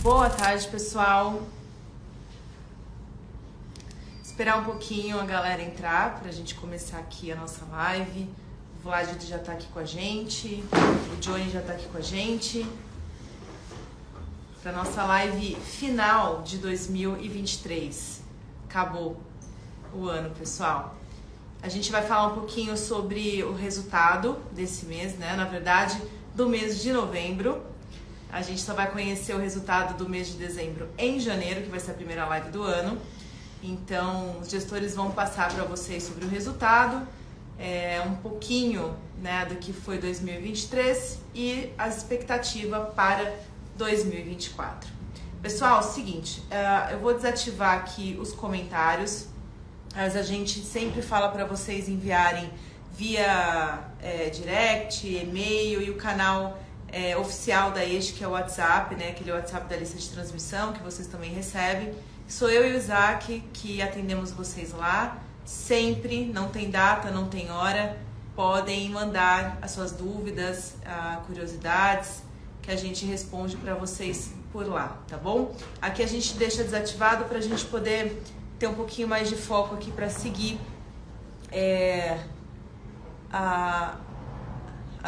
Boa tarde, pessoal. Esperar um pouquinho a galera entrar pra gente começar aqui a nossa live. O Vlad já tá aqui com a gente, o Johnny já tá aqui com a gente. Pra nossa live final de 2023. Acabou o ano, pessoal. A gente vai falar um pouquinho sobre o resultado desse mês, né? Na verdade, do mês de novembro. A gente só vai conhecer o resultado do mês de dezembro em janeiro, que vai ser a primeira live do ano. Então, os gestores vão passar para vocês sobre o resultado, um pouquinho, né, do que foi 2023 e a expectativa para 2024. Pessoal, é o seguinte, eu vou desativar aqui os comentários, mas a gente sempre fala para vocês enviarem via direct, e-mail e o canal oficial da ESH, que é o WhatsApp, né, aquele WhatsApp da lista de transmissão que vocês também recebem. Sou eu e o Isaac que atendemos vocês lá, sempre, não tem data, não tem hora, podem mandar as suas dúvidas, curiosidades, que a gente responde para vocês por lá, tá bom? Aqui a gente deixa desativado para a gente poder ter um pouquinho mais de foco aqui para seguir a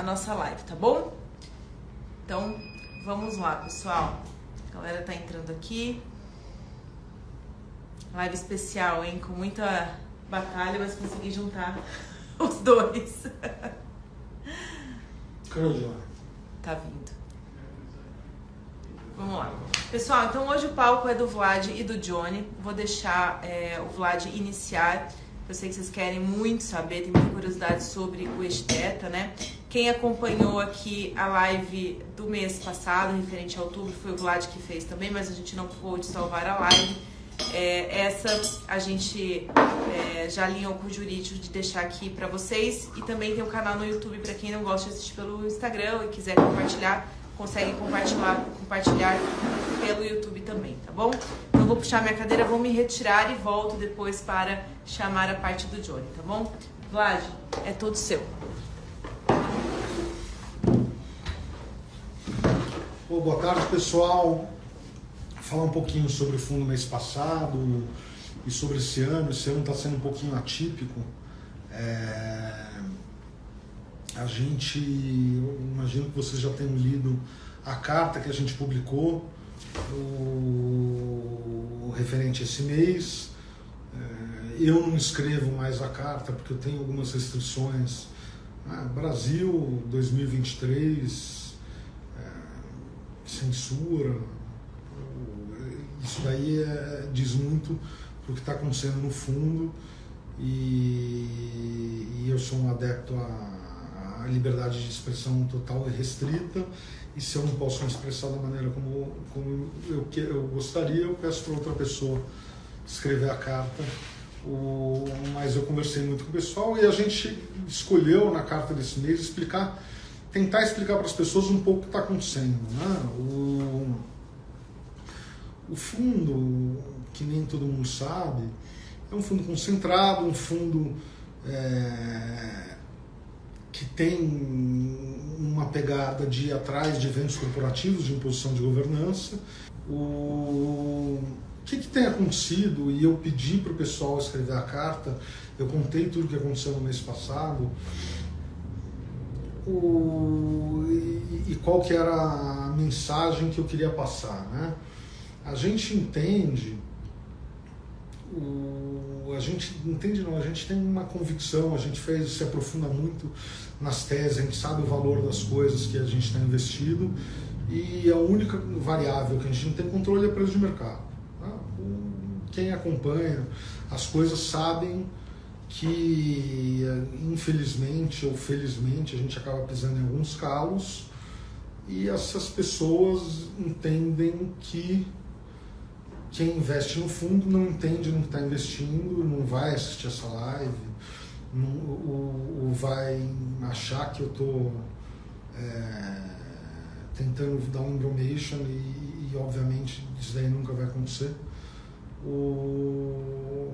nossa live, tá bom? Então, vamos lá, pessoal. A galera tá entrando aqui. Live especial, hein? Com muita batalha, mas consegui juntar os dois. Tá vindo. Vamos lá. Pessoal, então hoje o palco é do Vlad e do Johnny. Vou deixar o Vlad iniciar. Eu sei que vocês querem muito saber, tem muita curiosidade sobre o Esteta, né? Quem acompanhou aqui a live do mês passado, referente a outubro, foi o Vlad que fez também, mas a gente não pôde salvar a live. Essa a gente já alinhou com o jurídico de deixar aqui pra vocês. E também tem um canal no YouTube pra quem não gosta de assistir pelo Instagram e quiser compartilhar, consegue compartilhar pelo YouTube também, tá bom? Então eu vou puxar minha cadeira, vou me retirar e volto depois para chamar a parte do Johnny, tá bom? Vlad, é todo seu. Boa tarde, pessoal. Falar um pouquinho sobre o fundo mês passado e sobre esse ano. Esse ano está sendo um pouquinho atípico. Eu imagino que vocês já tenham lido a carta que a gente publicou, o referente a esse mês. Eu não escrevo mais a carta porque eu tenho algumas restrições. Brasil 2023, censura. Isso daí diz muito do que está acontecendo no fundo e eu sou um adepto à liberdade de expressão total e restrita, e se eu não posso me expressar da maneira como eu gostaria, eu peço para outra pessoa escrever a carta. Mas eu conversei muito com o pessoal e a gente escolheu na carta desse mês tentar explicar para as pessoas um pouco o que está acontecendo, né? O fundo, que nem todo mundo sabe, é um fundo concentrado, um fundo que tem uma pegada de ir atrás de eventos corporativos de imposição de governança. O que tem acontecido, e eu pedi para o pessoal escrever a carta, eu contei tudo o que aconteceu no mês passado, e qual que era a mensagem que eu queria passar, né? A gente tem uma convicção, a gente se aprofunda muito nas teses, a gente sabe o valor das coisas que a gente está investido, e a única variável que a gente não tem controle é o preço de mercado. Tá? Quem acompanha as coisas sabem que, infelizmente ou felizmente, a gente acaba pisando em alguns calos, e essas pessoas entendem que quem investe no fundo não entende no que está investindo, não vai assistir essa live, ou vai achar que eu estou tentando dar um information e obviamente isso daí nunca vai acontecer. O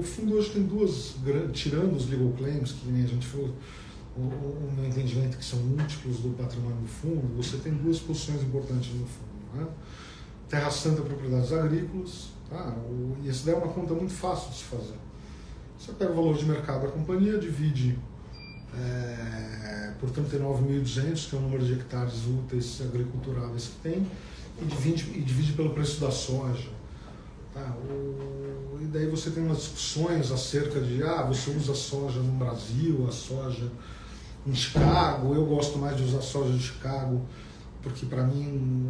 fundo hoje tem tirando os legal claims, que nem a gente falou, o meu entendimento que são múltiplos do patrimônio do fundo, você tem duas posições importantes no fundo, né? Terra Santa, propriedades agrícolas, tá? E essa daí é uma conta muito fácil de se fazer. Você pega o valor de mercado da companhia, divide por 39.200, que é o número de hectares úteis agriculturáveis que tem, e divide pelo preço da soja. Tá? E daí você tem umas discussões acerca de você usa soja no Brasil, a soja em Chicago. Eu gosto mais de usar soja de Chicago, porque para mim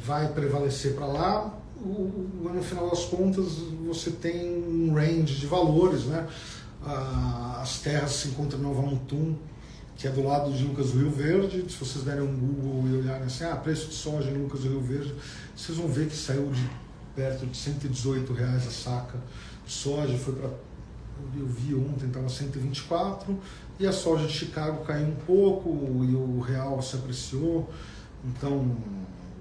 vai prevalecer para lá. No final das contas você tem um range de valores, né? As terras se encontram em Nova Mutum, que é do lado de Lucas do Rio Verde. Se vocês derem um Google e olharem assim, preço de soja em Lucas do Rio Verde, vocês vão ver que saiu de perto de R$118 a saca de soja, foi para, eu vi ontem, estava 124, e a soja de Chicago caiu um pouco e o real se apreciou. Então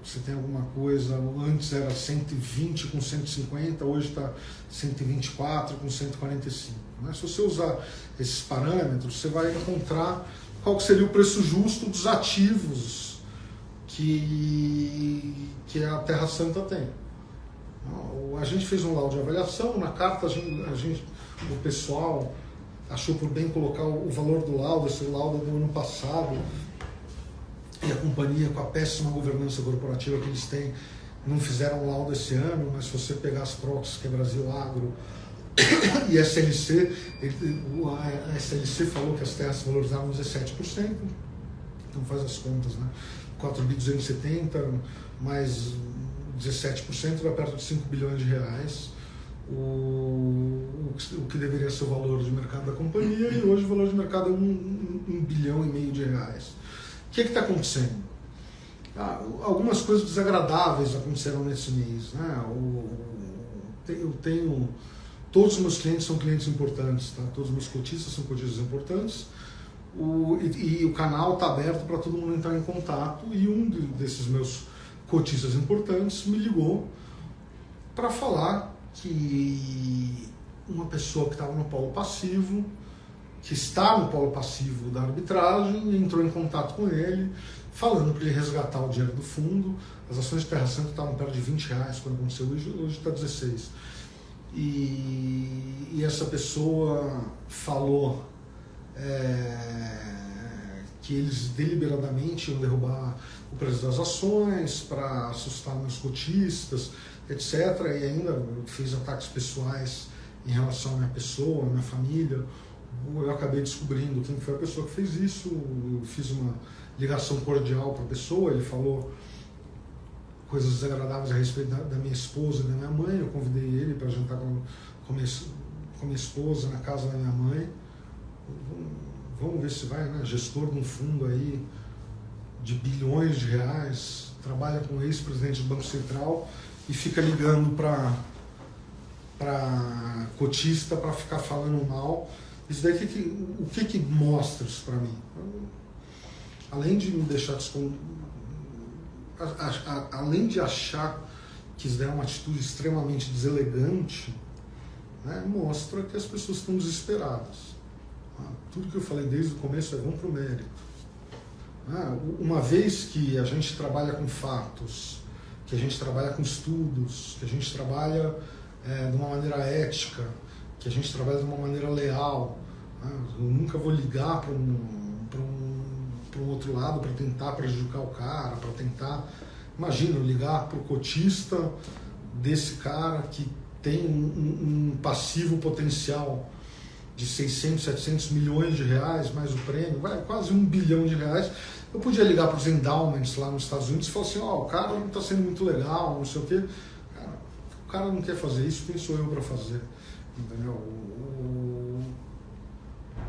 você tem alguma coisa, antes era 120 com 150, hoje está 124 com 145. Né? Se você usar esses parâmetros, você vai encontrar qual seria o preço justo dos ativos que a Terra Santa tem. A gente fez um laudo de avaliação, na carta o pessoal achou por bem colocar o valor do laudo, esse laudo do ano passado, e a companhia, com a péssima governança corporativa que eles têm, não fizeram um laudo esse ano, mas se você pegar as proxies, que é Brasil Agro e SLC, a SLC falou que as terras se valorizaram 17%, então faz as contas, né? 4.270, mais 17%, vai perto de 5 bilhões de reais, o que deveria ser o valor de mercado da companhia, e hoje o valor de mercado é 1,5 bilhão de reais. O que está acontecendo? Algumas coisas desagradáveis aconteceram nesse mês, né? Eu tenho... Todos os meus clientes são clientes importantes, tá? Todos os meus cotistas são cotistas importantes, e o canal está aberto para todo mundo entrar em contato, e um desses meus cotistas importantes me ligou para falar que uma pessoa que estava no polo passivo, que está no polo passivo da arbitragem, entrou em contato com ele, falando para ele resgatar o dinheiro do fundo. As ações de Terra Santa estavam perto de R$20 quando aconteceu, hoje está 16. E essa pessoa falou que eles deliberadamente iam derrubar o preço das ações para assustar meus cotistas, etc. E ainda fez ataques pessoais em relação à minha pessoa, à minha família. Eu acabei descobrindo quem foi a pessoa que fez isso. Eu fiz uma ligação cordial para a pessoa, ele falou coisas desagradáveis a respeito da minha esposa e da minha mãe. Eu convidei ele para jantar com minha esposa na casa da minha mãe. Vamos ver se vai, né? Gestor de um fundo aí de bilhões de reais, trabalha com o ex-presidente do Banco Central e fica ligando para cotista para ficar falando mal. Isso daí, o que mostra isso para mim? Além de me deixar além de achar que isso daí é uma atitude extremamente deselegante, né, mostra que as pessoas estão desesperadas. Tudo que eu falei desde o começo vamos para o mérito. Uma vez que a gente trabalha com fatos, que a gente trabalha com estudos, que a gente trabalha de uma maneira ética, que a gente trabalha de uma maneira leal, eu nunca vou ligar para um outro lado para tentar prejudicar o cara, para tentar... Imagina, eu ligar para o cotista desse cara que tem um passivo potencial de 600, 700 milhões de reais, mais o prêmio, vai quase 1 bilhão de reais. Eu podia ligar para os endowments lá nos Estados Unidos e falar assim, o cara não está sendo muito legal, não sei o quê. O cara não quer fazer isso, quem sou eu para fazer? Entendeu?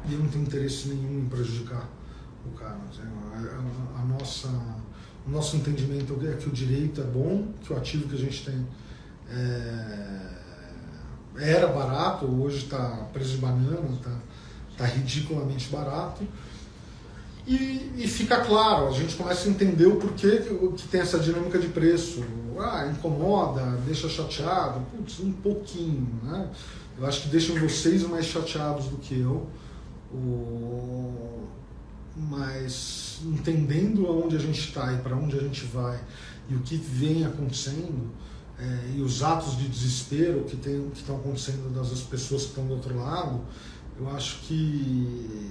E eu não tenho interesse nenhum em prejudicar o cara. O nosso entendimento é que o direito é bom, que o ativo que a gente tem era barato, hoje está preço de banana, está ridiculamente barato. E fica claro, a gente começa a entender o porquê que tem essa dinâmica de preço. Incomoda, deixa chateado, putz, um pouquinho, né? Eu acho que deixam vocês mais chateados do que eu, Mas entendendo aonde a gente está e para onde a gente vai e o que vem acontecendo, e os atos de desespero que estão acontecendo das pessoas que estão do outro lado, eu acho que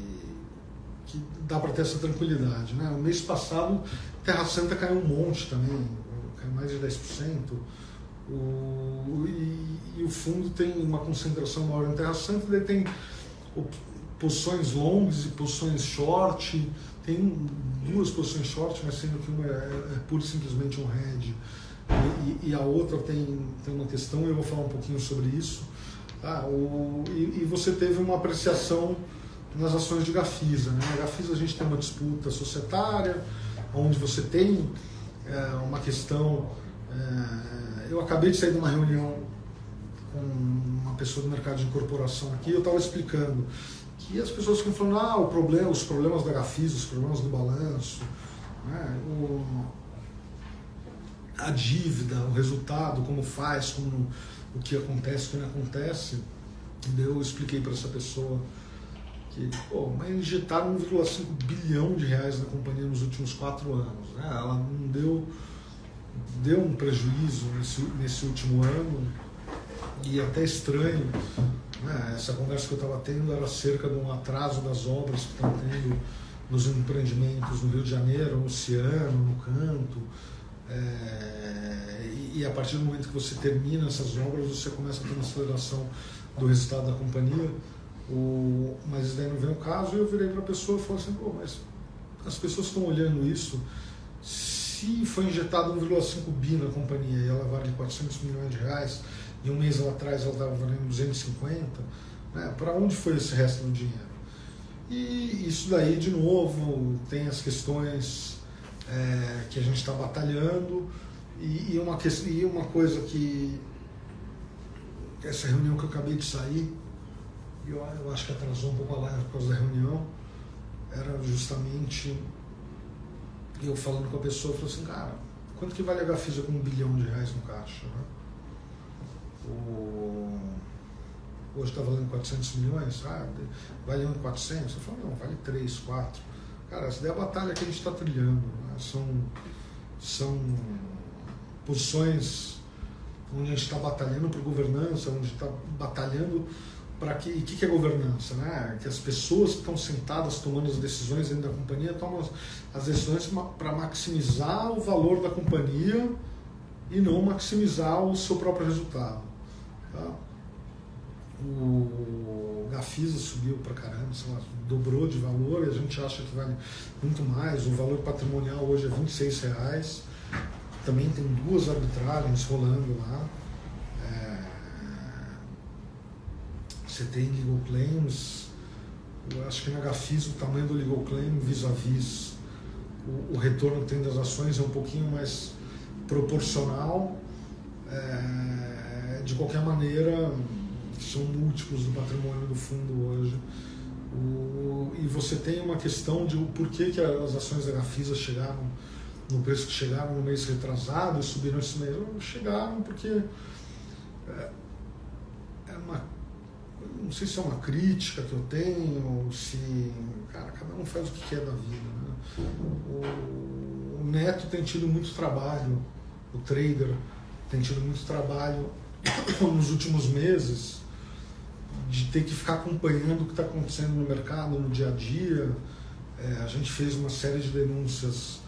dá para ter essa tranquilidade, né? O mês passado, Terra Santa caiu um monte também, caiu mais de 10%. E o fundo tem uma concentração maior em Terra Santa, daí tem posições longas e posições short, tem 2 posições short, mas sendo que uma é pura e simplesmente um hedge, e a outra tem uma questão, e eu vou falar um pouquinho sobre isso. E você teve uma apreciação nas ações de Gafisa, né? A Gafisa, a gente tem uma disputa societária, onde você tem uma questão. Eu acabei de sair de uma reunião com uma pessoa do mercado de incorporação aqui, eu estava explicando que as pessoas ficam falando os problemas da Gafisa, os problemas do balanço, né? A dívida, o resultado, como faz, o que acontece, o que não acontece. E eu expliquei para essa pessoa que, mas injetaram 1,5 bilhão de reais na companhia nos últimos 4 anos. Né? Ela não deu um prejuízo nesse último ano, e até estranho, né? Essa conversa que eu estava tendo era acerca de um atraso das obras que estão tendo nos empreendimentos no Rio de Janeiro, no Oceano, no Canto, e a partir do momento que você termina essas obras, você começa a ter uma aceleração do resultado da companhia. Mas isso daí não vem ao caso, e eu virei para a pessoa e falei assim, mas as pessoas estão olhando isso, se foi injetado 1,5 bi na companhia e ela vale 400 milhões de reais, e um mês atrás ela estava valendo 250, né? Para onde foi esse resto do dinheiro? E isso daí, de novo, tem as questões que a gente está batalhando, e uma coisa que essa reunião que eu acabei de sair, eu acho que atrasou um pouco a live por causa da reunião, era justamente eu falando com a pessoa, eu falei assim, cara, quanto que vale a Gafisa com 1 bilhão de reais no caixa? Né? Hoje está valendo 400 milhões, vale 1,400? Eu falei, não, vale 3, 4. Cara, essa daí é a batalha que a gente está trilhando. Né? São posições onde a gente está batalhando por governança, onde a gente está batalhando para que... E o que é governança? Né? Que as pessoas que estão sentadas tomando as decisões dentro da companhia tomam as decisões para maximizar o valor da companhia e não maximizar o seu próprio resultado. Tá? O Gafisa subiu para caramba, dobrou de valor, e a gente acha que vale muito mais. O valor patrimonial hoje é R$26. Também tem 2 arbitragens rolando lá. Você tem legal claims. Eu acho que na Gafisa o tamanho do legal claim vis-a-vis o retorno que tem das ações é um pouquinho mais proporcional. De qualquer maneira, são múltiplos do patrimônio do fundo hoje. E você tem uma questão de por que as ações da Gafisa chegaram no preço que chegaram no mês retrasado e subiram esse mês. Chegaram porque não sei se é uma crítica que eu tenho, ou se... Cara, cada um faz o que quer da vida. Né? O Neto tem tido muito trabalho, o trader tem tido muito trabalho nos últimos meses, de ter que ficar acompanhando o que está acontecendo no mercado, no dia a dia. A gente fez uma série de denúncias,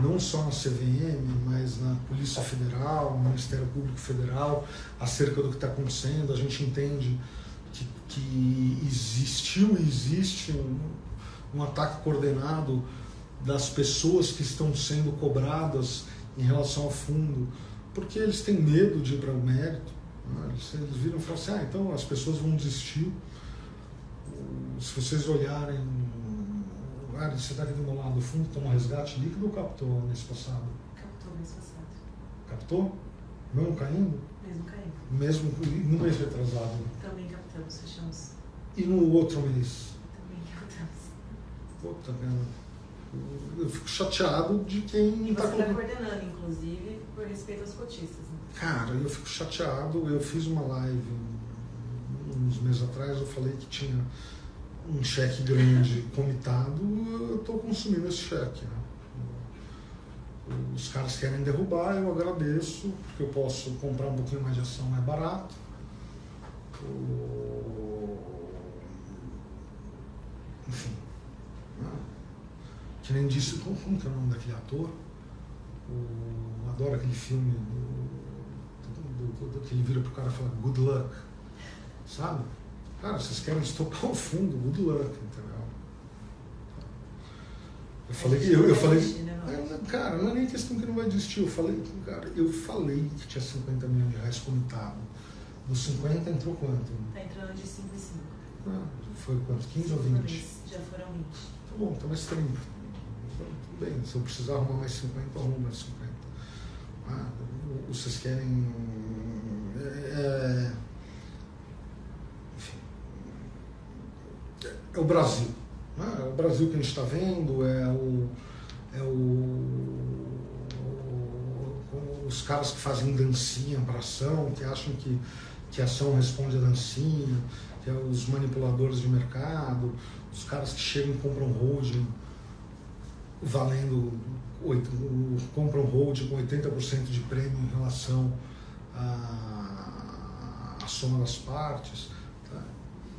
não só na CVM, mas na Polícia Federal, no Ministério Público Federal, acerca do que está acontecendo. A gente entende que existiu e existe um ataque coordenado das pessoas que estão sendo cobradas em relação ao fundo, porque eles têm medo de ir para o mérito. Né? Eles viram e falaram assim, então as pessoas vão desistir. Se vocês olharem, você está aqui do meu lado, o fundo tomou resgate líquido ou captou mês passado? Captou mês passado. Captou? Mesmo caindo? Mesmo caindo. Mesmo no mês retrasado? Também captamos, fechamos. E no outro mês? Também captamos. Puta, eu fico chateado de quem está está coordenando, inclusive, por respeito aos cotistas. Né? Cara, eu fico chateado. Eu fiz uma live uns meses atrás, eu falei que tinha um cheque grande comitado, eu estou consumindo esse cheque, né? Os caras querem derrubar, eu agradeço, porque eu posso comprar um pouquinho mais de ação mais barato. Enfim. Que nem disse, como que é o nome daquele ator? Adoro aquele filme que ele vira pro cara e fala good luck. Sabe? Cara, vocês querem estocar o fundo, good luck, entendeu? Eu falei, cara, não é nem questão que não vai desistir. Eu falei que tinha 50 milhões de reais comitado. Dos 50 entrou quanto? Tá entrando de 5 em 5. Foi quanto? 15 ou 20? Já foram 20. Tá bom, então mais 30. Então, tudo bem, se eu precisar arrumar mais 50, eu arrumo mais 50. Vocês querem. Enfim. É o Brasil. É o Brasil que a gente está vendo, os caras que fazem dancinha para ação, que acham que a ação responde a dancinha, que é os manipuladores de mercado, os caras que chegam e compram holding compram holding com 80% de prêmio em relação à soma das partes. Tá?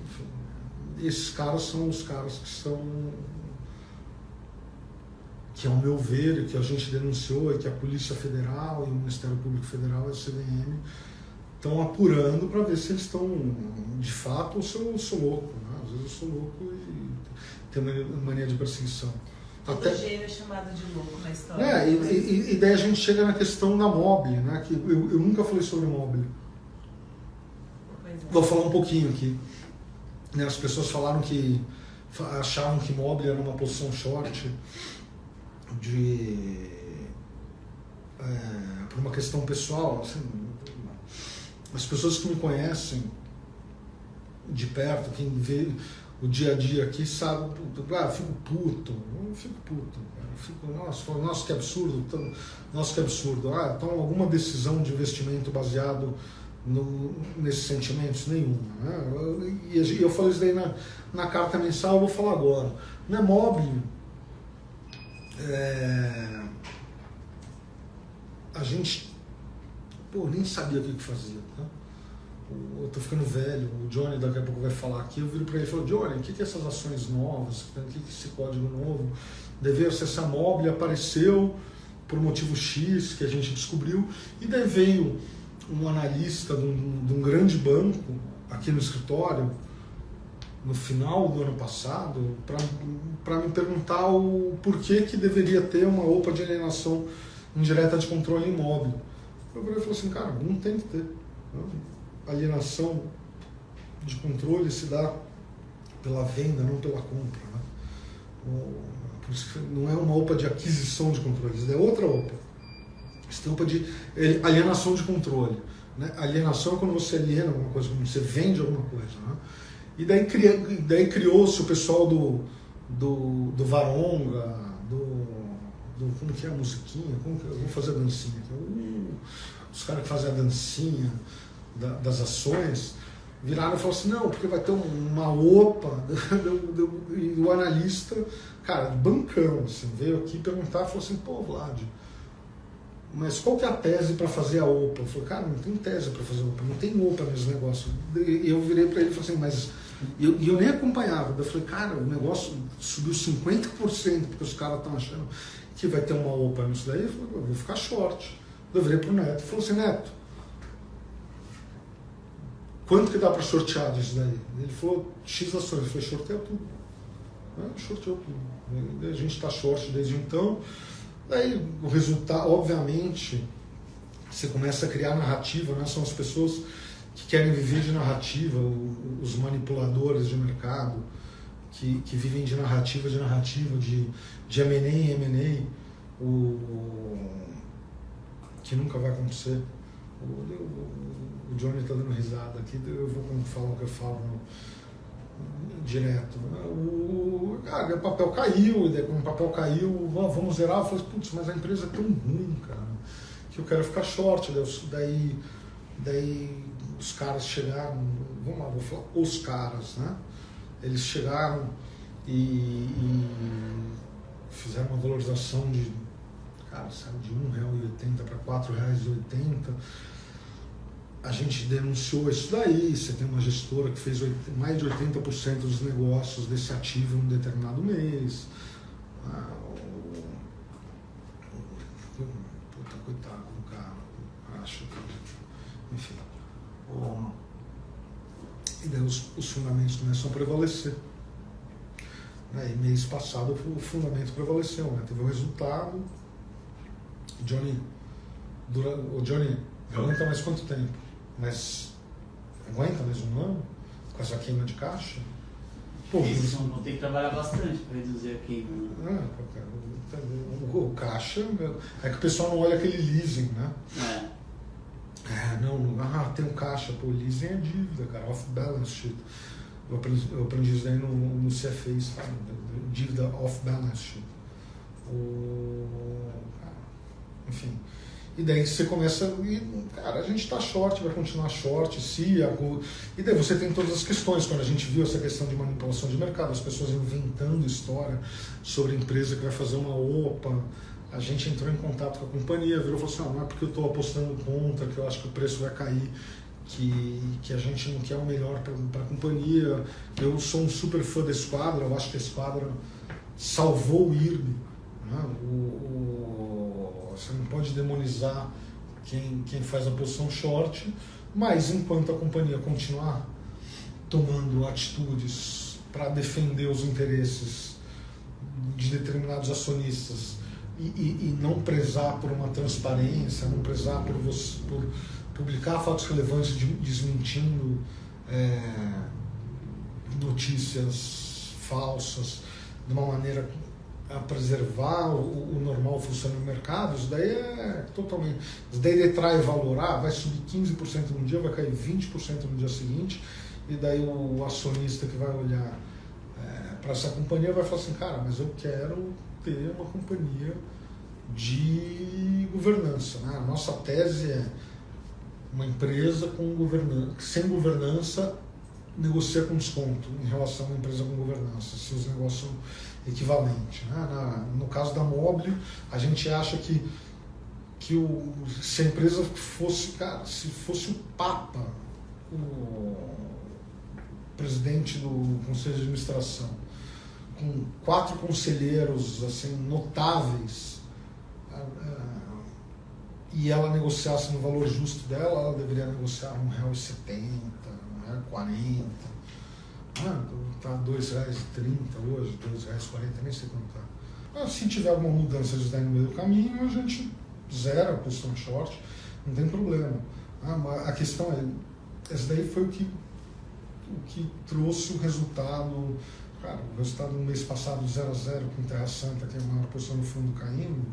Enfim, esses caras são os caras que ao meu ver, que a gente denunciou, e que a Polícia Federal e o Ministério Público Federal e a CVM estão apurando para ver se eles estão de fato ou se eu sou louco. Né? Às vezes eu sou louco e tenho mania de perseguição. Todo gênio é chamado de louco na história. E daí a gente chega na questão da Mobile, né? Que eu nunca falei sobre Mobile. Vou falar um pouquinho aqui. As pessoas falaram que achavam que Mobile era uma posição short por uma questão pessoal. Assim, as pessoas que me conhecem de perto, quem vê o dia a dia aqui, sabe, eu fico puto, nossa, que absurdo, então alguma decisão de investimento baseado nesses sentimentos, nenhuma, né? E eu falei isso daí na carta mensal, eu vou falar agora, não é Mobile, a gente nem sabia o que fazia, tá? Eu tô ficando velho, o Johnny daqui a pouco vai falar aqui, eu viro para ele e falo, Johnny, o que é essas ações novas, o que é esse código novo? Deve ser essa Mobile, apareceu por motivo X que a gente descobriu, e daí veio um analista de um grande banco aqui no escritório, no final do ano passado, para me perguntar o porquê que deveria ter uma OPA de alienação indireta de controle imóvel. Eu falei assim, cara, não tem que ter. Alienação de controle se dá pela venda, não pela compra. Né? Por isso que não é uma OPA de aquisição de controle, isso é outra OPA. Isso tem OPA de alienação de controle. Né? Alienação é quando você aliena alguma coisa, quando você vende alguma coisa. Né? E daí criou-se o pessoal do Varonga, como que é a musiquinha, como que eu vou fazer a dancinha aqui? Os caras que fazem a dancinha das ações, viraram e falaram assim, não, porque vai ter uma OPA, e o analista, cara, bancão, assim, veio aqui perguntar e falou assim, pô, Vlad, mas qual que é a tese para fazer a OPA? Eu falei, cara, não tem tese para fazer a OPA, não tem OPA nesse negócio. E eu virei para ele e falei assim, mas... E eu nem acompanhava, eu falei, cara, o negócio subiu 50% porque os caras estão achando que vai ter uma OPA nisso daí. Eu falei, eu vou ficar short. Eu virei pro Neto e falei assim, Neto, quanto que dá para shortear disso daí? Ele falou, X ações. Eu falei, shorteia tudo. Shorteou tudo. A gente está short desde então. Daí o resultado, obviamente, você começa a criar narrativa, né? São as pessoas que querem viver de narrativa, os manipuladores de mercado, que vivem de narrativa, de M&A em M&A, que nunca vai acontecer. O Johnny está dando risada aqui, eu vou falar o que eu falo direto. O papel caiu, e daí quando o papel caiu, vamos zerar. Eu falei, putz, mas a empresa é tão ruim, cara, que eu quero ficar short. Daí os caras chegaram, vamos lá, vou falar os caras, né? eles chegaram e fizeram uma valorização de, cara, saiu de R$1,80 para R$4,80. A gente denunciou isso daí. Você tem uma gestora que fez mais de 80% dos negócios desse ativo em um determinado mês. Puta, coitado do cara. Acho que. Enfim. E daí os fundamentos começam a prevalecer. E mês passado o fundamento prevaleceu, né? Teve um resultado. Johnny aguenta mais quanto tempo? Mas aguenta mais um ano com essa queima de caixa? Pô, isso vão ter que trabalhar bastante para reduzir a queima. O caixa é que o pessoal não olha aquele leasing, né? Tem um caixa, pô, leasing é dívida, cara, off-balance sheet. Eu aprendi isso daí no CFA, sabe? Dívida off-balance sheet. Enfim. E daí você começa, cara, a gente está short, vai continuar short, e daí você tem todas as questões. Quando a gente viu essa questão de manipulação de mercado, as pessoas inventando história sobre a empresa que vai fazer uma OPA, a gente entrou em contato com a companhia, virou e falou assim, não é porque eu estou apostando contra, que eu acho que o preço vai cair, que a gente não quer o melhor para a companhia. Eu sou um super fã da Esquadra, eu acho que a Esquadra salvou o IRB, né? Você não pode demonizar quem faz a posição short, mas enquanto a companhia continuar tomando atitudes para defender os interesses de determinados acionistas e não prezar por uma transparência, não prezar por publicar fatos relevantes desmentindo notícias falsas de uma maneira a preservar o normal funcionamento do mercado, isso daí é totalmente. Isso daí detrai valor, vai subir 15% num dia, vai cair 20% no dia seguinte, e daí o acionista que vai olhar para essa companhia vai falar assim, cara, mas eu quero ter uma companhia de governança, né? A nossa tese é uma empresa sem governança negocia com desconto em relação a uma empresa com governança, se os negócios são equivalentes, né? No caso da Mobile, a gente acha que se a empresa fosse, cara, se fosse o Papa, o presidente do Conselho de Administração, com 4 conselheiros assim, notáveis, e ela negociasse no valor justo dela, ela deveria negociar R$1,70, R$1,40. Está R$2,30 hoje, R$2,40, nem sei quanto está. Mas se tiver alguma mudança disso daí no meio do caminho, a gente zera a posição short, não tem problema. A questão é, esse daí foi o que trouxe o resultado. Cara, o resultado no mês passado 0-0 com Terra Santa, que é a maior posição do fundo caindo,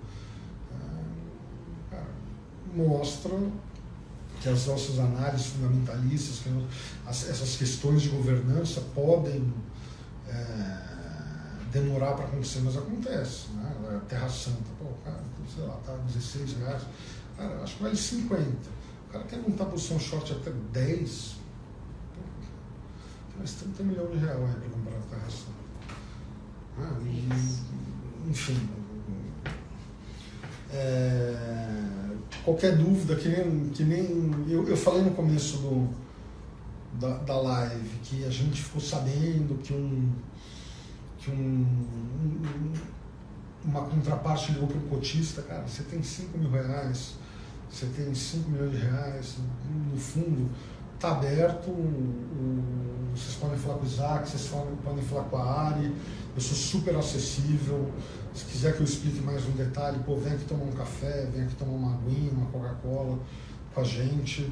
mostra que as nossas análises fundamentalistas, essas questões de governança podem demorar para acontecer, mas acontece, né? Terra Santa, pô, cara, sei lá, tá R$16, cara, acho que vale 50. O cara quer montar posição short até 10, pô, tem mais R$30 milhões aí para comprar a Terra Santa. Enfim. Qualquer dúvida, que nem eu falei no começo da live, que a gente ficou sabendo que uma contraparte ligou para um cotista, cara, você tem R$5 mil, você tem R$5 milhões, no fundo está aberto, vocês podem falar com o Isaac, vocês podem falar com a Ari, eu sou super acessível. Se quiser que eu explique mais um detalhe, pô, vem aqui tomar um café, vem aqui tomar uma aguinha, uma Coca-Cola com a gente.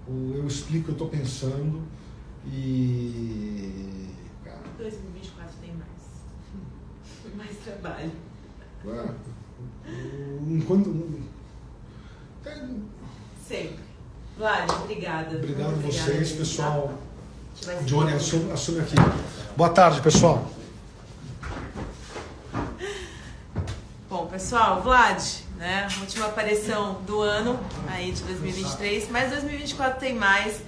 Eu explico o que eu estou pensando e... Cara, 2024 tem mais trabalho. Enquanto... Sempre. Vlad, obrigada. Obrigado a vocês, pessoal. Tá? Johnny, assume aqui. Boa tarde, pessoal. Bom, pessoal, Vlad, né? Última aparição do ano aí de 2023, mas 2024 tem mais.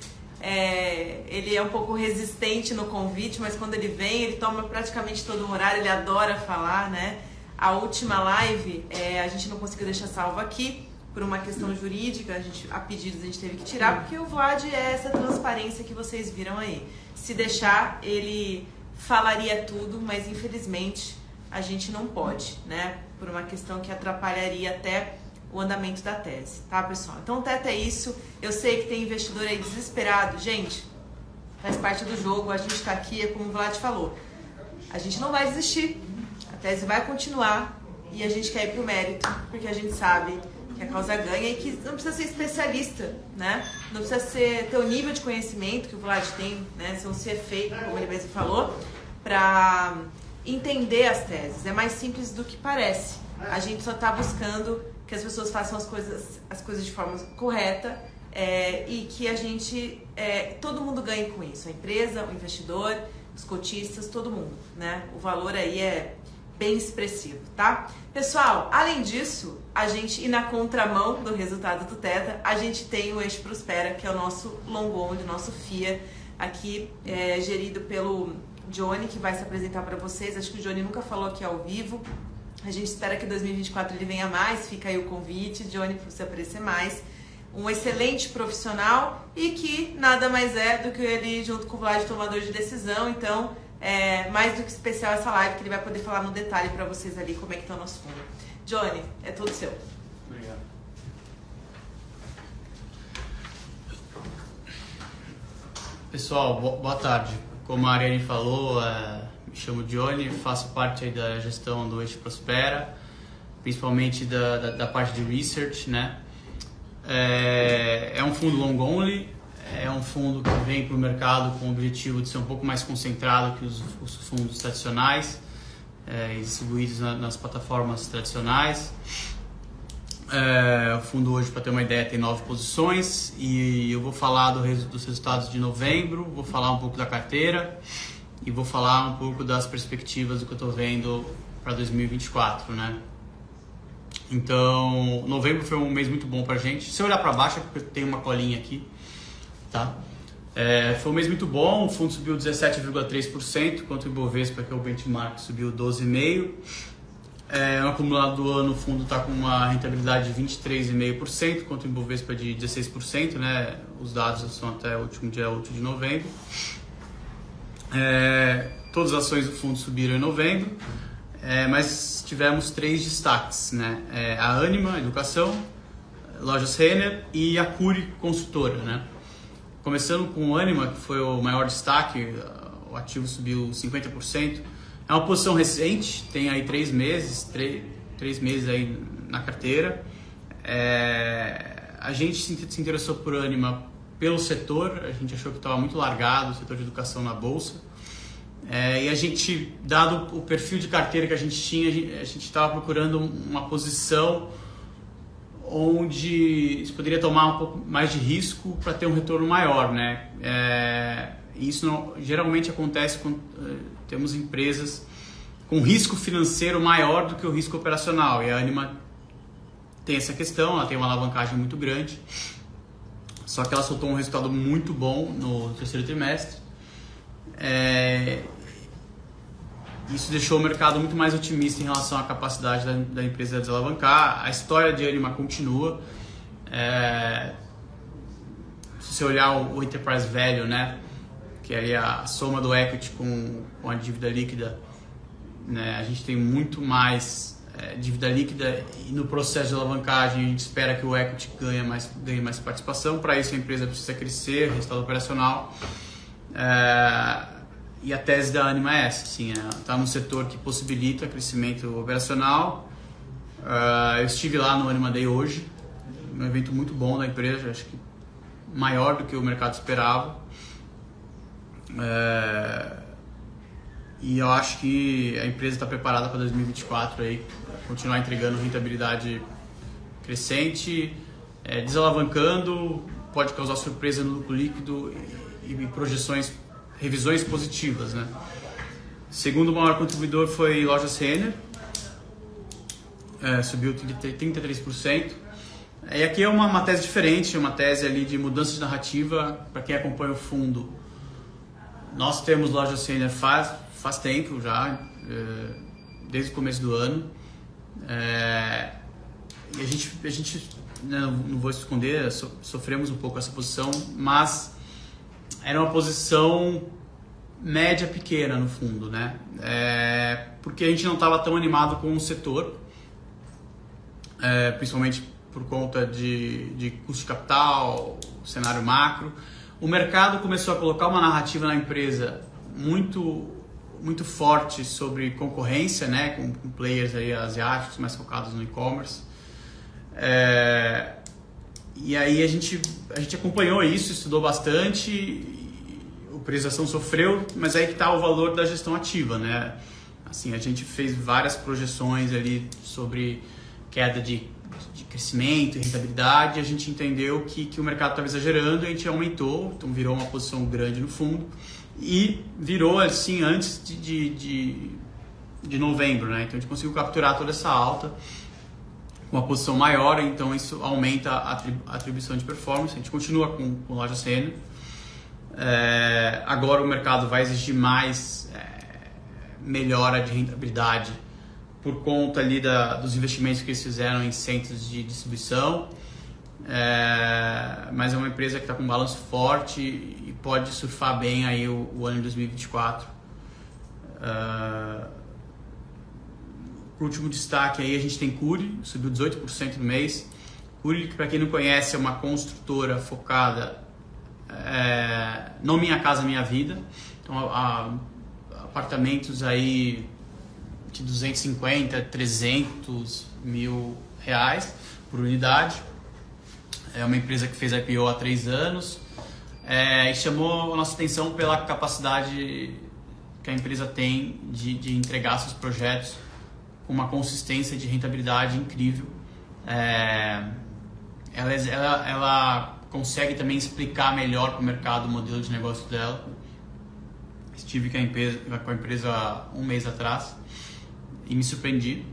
Ele é um pouco resistente no convite, mas quando ele vem, ele toma praticamente todo o horário, ele adora falar, né? A última live, a gente não conseguiu deixar salvo aqui, por uma questão jurídica, a pedidos a gente teve que tirar, porque o Vlad é essa transparência que vocês viram aí. Se deixar, ele falaria tudo, mas infelizmente a gente não pode, né? Por uma questão que atrapalharia até o andamento da tese, tá, pessoal? Então, o teto é isso. Eu sei que tem investidor aí desesperado. Gente, faz parte do jogo, a gente tá aqui, é como o Vlad falou. A gente não vai desistir, a tese vai continuar e a gente quer ir pro mérito, porque a gente sabe que a causa ganha e que não precisa ser especialista, né? Não precisa ter o nível de conhecimento que o Vlad tem, né? Ser um CFA, como ele mesmo falou, para entender as teses. É mais simples do que parece. A gente só está buscando que as pessoas façam as coisas de forma correta e que a gente, todo mundo ganhe com isso. A empresa, o investidor, os cotistas, todo mundo, né? O valor aí é bem expressivo, tá? Pessoal, além disso, a gente, e na contramão do resultado do Teta, a gente tem o Eixo Prospera, que é o nosso long only, nosso FIA, aqui gerido pelo Johnny, que vai se apresentar para vocês. Acho que o Johnny nunca falou aqui ao vivo. A gente espera que em 2024 ele venha mais, fica aí o convite, Johnny, para você aparecer mais. Um excelente profissional e que nada mais é do que ele, junto com o Vlad, tomador de decisão. Então, mais do que especial essa live, que ele vai poder falar no detalhe para vocês ali como é que está o nosso fundo. Johnny, é todo seu. Obrigado. Pessoal, boa tarde. Como a Ariane falou, me chamo Johnny, faço parte aí da gestão do Eixo Prospera, principalmente da parte de research, né? É um fundo long only, é um fundo que vem para o mercado com o objetivo de ser um pouco mais concentrado que os fundos tradicionais, distribuídos nas plataformas tradicionais. O fundo hoje, para ter uma ideia, tem 9 posições e eu vou falar dos resultados de novembro, vou falar um pouco da carteira e vou falar um pouco das perspectivas do que eu estou vendo para 2024, né? Então, novembro foi um mês muito bom para a gente. Se eu olhar para baixo, é porque tem uma colinha aqui, tá? Foi um mês muito bom, o fundo subiu 17,3%, enquanto o Ibovespa, que é o benchmark, subiu 12,5%. No acumulado do ano, o fundo está com uma rentabilidade de 23,5%, enquanto o Ibovespa é de 16%, né? Os dados são até o último dia 8 de novembro. Todas as ações do fundo subiram em novembro, mas tivemos 3 destaques, né? A Anima Educação, Lojas Renner e a Cury Consultora, né? Começando com o Anima, que foi o maior destaque, o ativo subiu 50%. É uma posição recente, tem aí 3 meses, 3 meses aí na carteira. A gente se interessou por Anima pelo setor, a gente achou que estava muito largado o setor de educação na bolsa. E a gente, dado o perfil de carteira que a gente tinha, a gente estava procurando uma posição onde se poderia tomar um pouco mais de risco para ter um retorno maior, né? Isso geralmente acontece quando temos empresas com risco financeiro maior do que o risco operacional, e a Anima tem essa questão, ela tem uma alavancagem muito grande, só que ela soltou um resultado muito bom no terceiro trimestre. Isso deixou o mercado muito mais otimista em relação à capacidade da empresa de desalavancar. A história de Anima continua. Se você olhar o Enterprise Value, né, que é a soma do equity com a dívida líquida, né, a gente tem muito mais dívida líquida, e no processo de alavancagem a gente espera que o equity ganhe mais participação. Para isso a empresa precisa crescer, resultado operacional. E a tese da Anima é essa, assim, está num setor que possibilita crescimento operacional. Eu estive lá no Anima Day hoje, um evento muito bom da empresa, acho que maior do que o mercado esperava. E eu acho que a empresa está preparada para 2024 aí, continuar entregando rentabilidade crescente, desalavancando, pode causar surpresa no lucro líquido e revisões positivas, né? Segundo maior contribuidor foi Lojas Renner, subiu 33%. E aqui é uma tese diferente, uma tese ali de mudança de narrativa para quem acompanha o fundo. Nós temos loja sênior faz tempo já, desde o começo do ano. E a gente não vou esconder, sofremos um pouco essa posição, mas era uma posição média pequena no fundo, né? Porque a gente não estava tão animado com o setor, principalmente por conta de custo de capital, cenário macro. O mercado começou a colocar uma narrativa na empresa muito forte sobre concorrência, né, com players aí asiáticos mais focados no e-commerce. E aí a gente acompanhou isso, estudou bastante. O preço da ação sofreu, mas aí que está o valor da gestão ativa, né? Assim, a gente fez várias projeções ali sobre queda de crescimento e rentabilidade. A gente entendeu que o mercado estava exagerando e a gente aumentou, então virou uma posição grande no fundo e virou assim antes de novembro, né? Então a gente conseguiu capturar toda essa alta com uma posição maior, então isso aumenta a atribuição de performance. A gente continua com loja sênior. Agora o mercado vai exigir mais melhora de rentabilidade por conta ali dos investimentos que eles fizeram em centros de distribuição, mas é uma empresa que está com um balanço forte e pode surfar bem aí o ano de 2024. Por último destaque aí a gente tem Cury, subiu 18% no mês. Cury, que para quem não conhece, é uma construtora focada no Minha Casa Minha Vida, então apartamentos aí de 250, 300 mil reais por unidade. É uma empresa que fez IPO há 3 anos e chamou a nossa atenção pela capacidade que a empresa tem de entregar seus projetos com uma consistência de rentabilidade incrível. Ela consegue também explicar melhor para o mercado o modelo de negócio dela. Estive com a empresa 1 mês atrás e me surpreendi.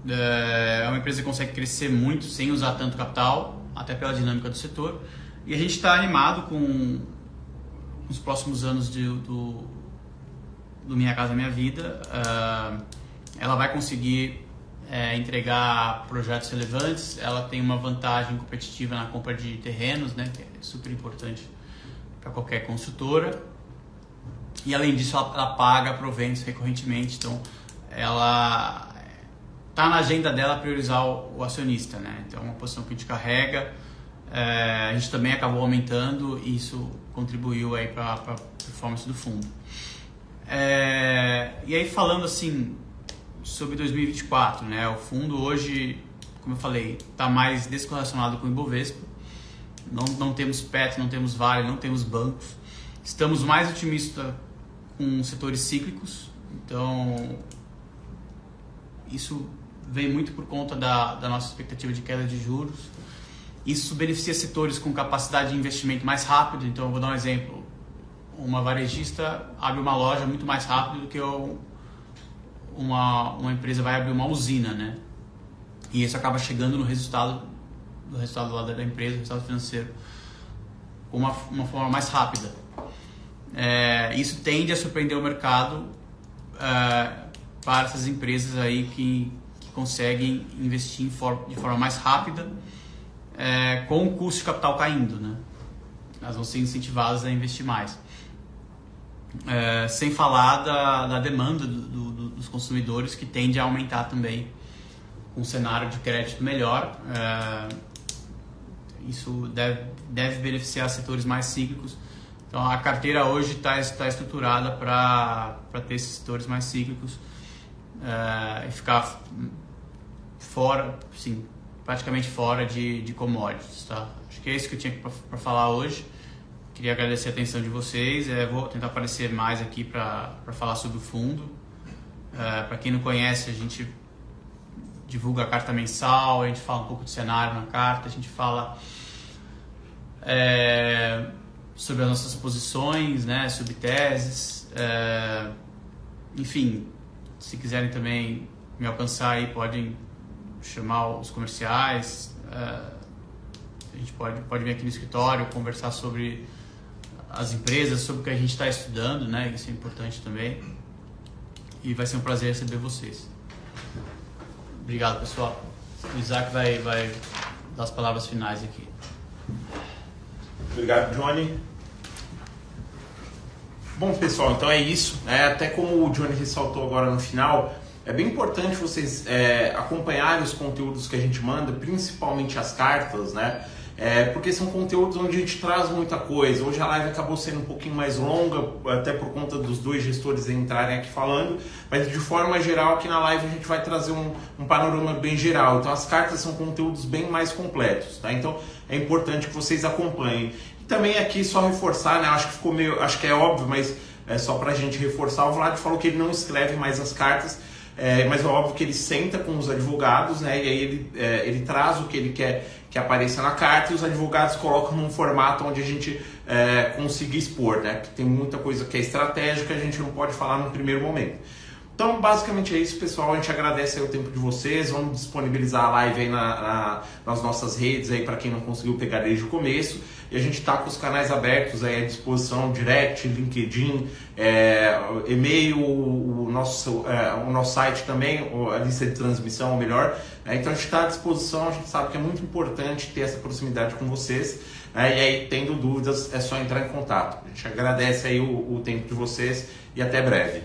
É uma empresa que consegue crescer muito sem usar tanto capital, até pela dinâmica do setor. E a gente está animado com os próximos anos do Minha Casa Minha Vida. Ela vai conseguir entregar projetos relevantes. Ela tem uma vantagem competitiva na compra de terrenos, né, que é super importante para qualquer construtora. E além disso, ela paga proventos recorrentemente. Então, ela está na agenda dela priorizar o acionista, né? Então, é uma posição que a gente carrega. A gente também acabou aumentando e isso contribuiu aí para a performance do fundo. E aí, falando assim sobre 2024, né? O fundo hoje, como eu falei, está mais descorrelacionado com o Ibovespa. Não temos Petro, não temos Vale, não temos bancos. Estamos mais otimistas com setores cíclicos. Então, isso vem muito por conta da nossa expectativa de queda de juros. Isso beneficia setores com capacidade de investimento mais rápido. Então, eu vou dar um exemplo. Uma varejista abre uma loja muito mais rápido do que uma empresa vai abrir uma usina, né? E isso acaba chegando no resultado lá da empresa, no resultado financeiro, com uma forma mais rápida. Isso tende a surpreender o mercado para essas empresas aí que conseguem investir de forma mais rápida, com o custo de capital caindo, né? Elas vão ser incentivadas a investir mais. Sem falar da demanda dos consumidores, que tende a aumentar também com um cenário de crédito melhor. Isso deve beneficiar setores mais cíclicos. Então, a carteira hoje está estruturada para ter esses setores mais cíclicos e ficar fora, sim, praticamente fora de commodities, tá? Acho que é isso que eu tinha para falar hoje. Queria agradecer a atenção de vocês. Vou tentar aparecer mais aqui para falar sobre o fundo. Para quem não conhece, a gente divulga a carta mensal, a gente fala um pouco de cenário na carta, a gente fala sobre as nossas posições, né, sobre teses. Enfim, se quiserem também me alcançar aí, podem chamar os comerciais. A gente pode vir aqui no escritório, conversar sobre as empresas, sobre o que a gente está estudando, né? Isso é importante também. E vai ser um prazer receber vocês. Obrigado, pessoal. O Isaac vai dar as palavras finais aqui. Obrigado, Johnny. Bom, pessoal, então é isso. Até como o Johnny ressaltou agora no final, é bem importante vocês acompanharem os conteúdos que a gente manda, principalmente as cartas, né? Porque são conteúdos onde a gente traz muita coisa. Hoje a live acabou sendo um pouquinho mais longa, até por conta dos dois gestores entrarem aqui falando, mas de forma geral aqui na live a gente vai trazer um panorama bem geral. Então as cartas são conteúdos bem mais completos, tá? Então é importante que vocês acompanhem. E também aqui só reforçar, né? Acho que é óbvio, mas só pra gente reforçar, o Vlad falou que ele não escreve mais as cartas, mas é óbvio que ele senta com os advogados, né? E aí ele traz o que ele quer que apareça na carta e os advogados colocam num formato onde a gente consiga expor, né? Que tem muita coisa que é estratégica, a gente não pode falar no primeiro momento. Então, basicamente é isso, pessoal. A gente agradece aí o tempo de vocês. Vamos disponibilizar a live aí nas nossas redes aí para quem não conseguiu pegar desde o começo. E a gente está com os canais abertos aí à disposição, direct, LinkedIn, e-mail, o nosso site também, a lista de transmissão, ou melhor. Então a gente está à disposição, a gente sabe que é muito importante ter essa proximidade com vocês. E aí, tendo dúvidas, é só entrar em contato. A gente agradece aí o tempo de vocês e até breve.